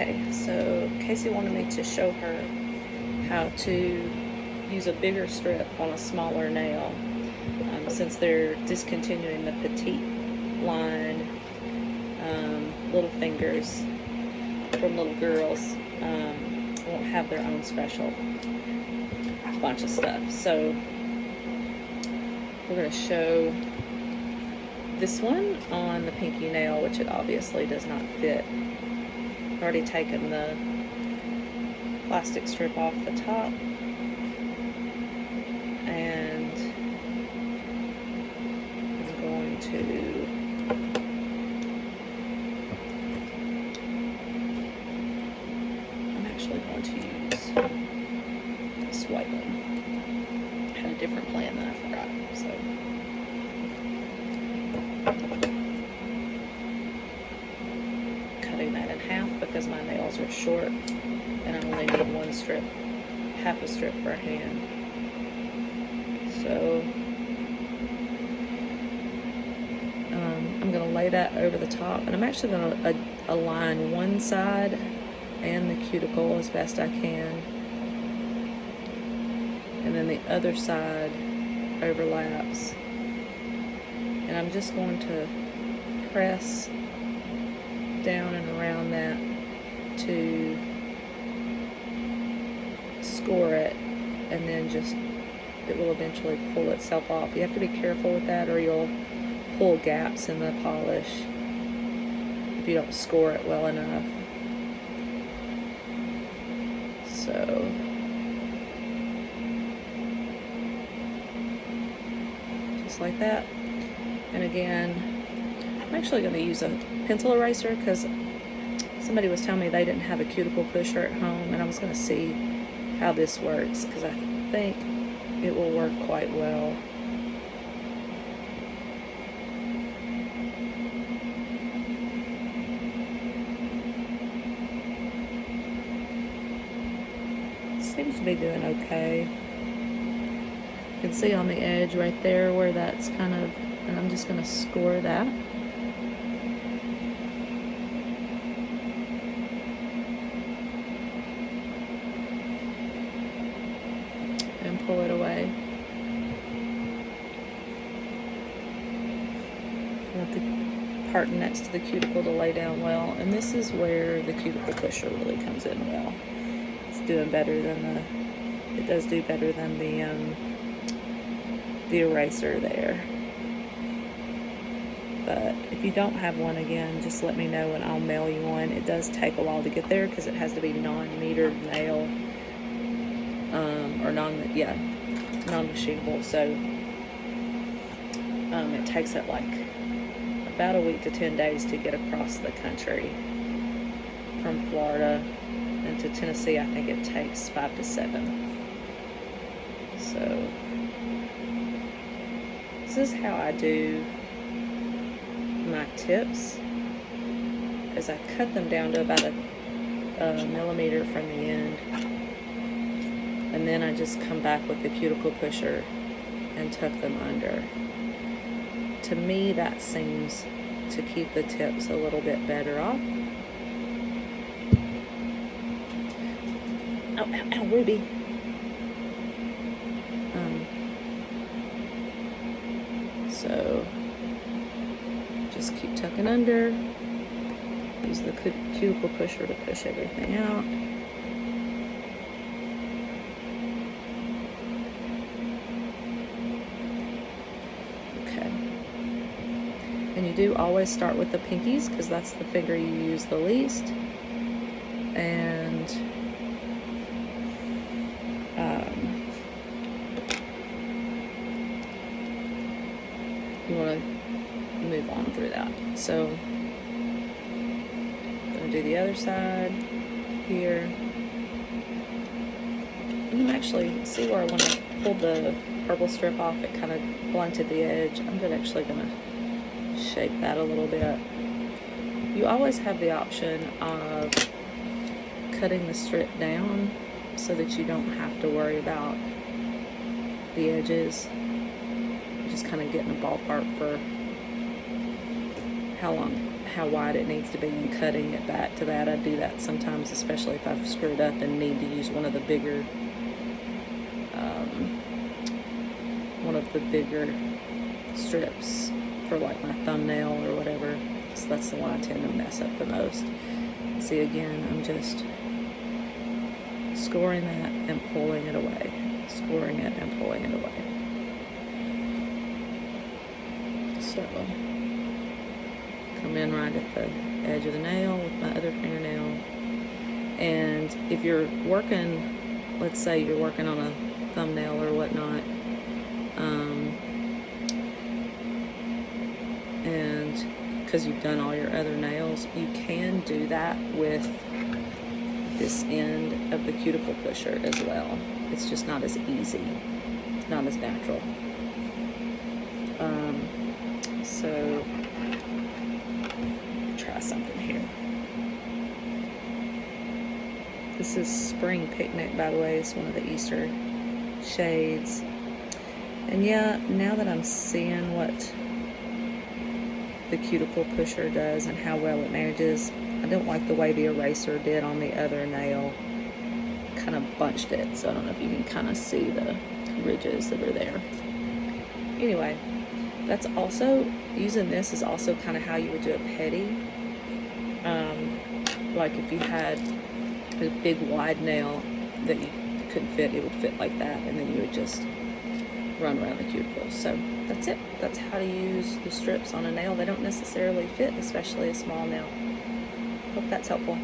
Okay, so Casey wanted me to show her how to use a bigger strip on a smaller nail. Since they're discontinuing the petite line little fingers from little girls, won't have their own special bunch of stuff. So we're going to show this one on the pinky nail, which it obviously does not fit. I've already taken the plastic strip off the top, and I'm going to use this white one. I had a different plan that I forgot, so cutting that in half because my nails are short and I only need one strip, half a strip for a hand. So I'm going to lay that over the top, and I'm actually going to align one side and the cuticle as best I can, and then the other side overlaps, and I'm just going to press down and around that to score it, and then just it will eventually pull itself off. You have to be careful with that or you'll pull gaps in the polish if you don't score it well enough. So just like that. And again, I'm actually going to use a pencil eraser because somebody was telling me they didn't have a cuticle pusher at home, and I was going to see how this works because I think it will work quite well. Seems to be doing okay. You can see on the edge right there where that's kind of, and I'm just going to score that. And pull it away. I want the part next to the cuticle to lay down well, and this is where the cuticle pusher really comes in well. Doing better than it does do better than the eraser there. But if you don't have one, again, just let me know and I'll mail you one. It does take a while to get there because it has to be non-metered nail, or non-machinable. So it takes it like about a week to 10 days to get across the country from Florida. And to Tennessee, I think it takes 5 to 7. So this is how I do my tips, is I cut them down to about a millimeter from the end, and then I just come back with the cuticle pusher and tuck them under. To me, that seems to keep the tips a little bit better off. Ow, Ruby. So just keep tucking under. Use the cuticle pusher to push everything out. Okay. And you do always start with the pinkies because that's the finger you use the least. And you want to move on through that. So I'm going to do the other side here. And I'm actually, see where when I pulled the purple strip off, it kind of blunted the edge. I'm actually going to shape that a little bit. You always have the option of cutting the strip down so that you don't have to worry about the edges. Just kind of getting a ballpark for how how wide it needs to be and cutting it back to that. I do that sometimes, especially if I've screwed up and need to use one of the bigger strips for like my thumbnail or whatever. So that's the one I tend to mess up the most. See, again, I'm just scoring that and pulling it away, scoring it and pulling it away. So come in right at the edge of the nail with my other fingernail. And if you're working, let's say you're working on a thumbnail or whatnot, and because you've done all your other nails, you can do that with this end of the cuticle pusher as well. It's just not as easy. It's not as natural. So try something here. This is Spring Picnic, by the way. It's one of the Easter shades. And yeah, now that I'm seeing what the cuticle pusher does and how well it manages, I don't like the way the eraser did on the other nail. Kind of bunched it, so I don't know if you can kind of see the ridges that are there. Anyway, that's also, using this is also kind of how you would do a petty. Like if you had a big wide nail that you couldn't fit, it would fit like that, and then you would just run around the cuticle. So that's it. That's how to use the strips on a nail. They don't necessarily fit, especially a small nail. Hope that's helpful.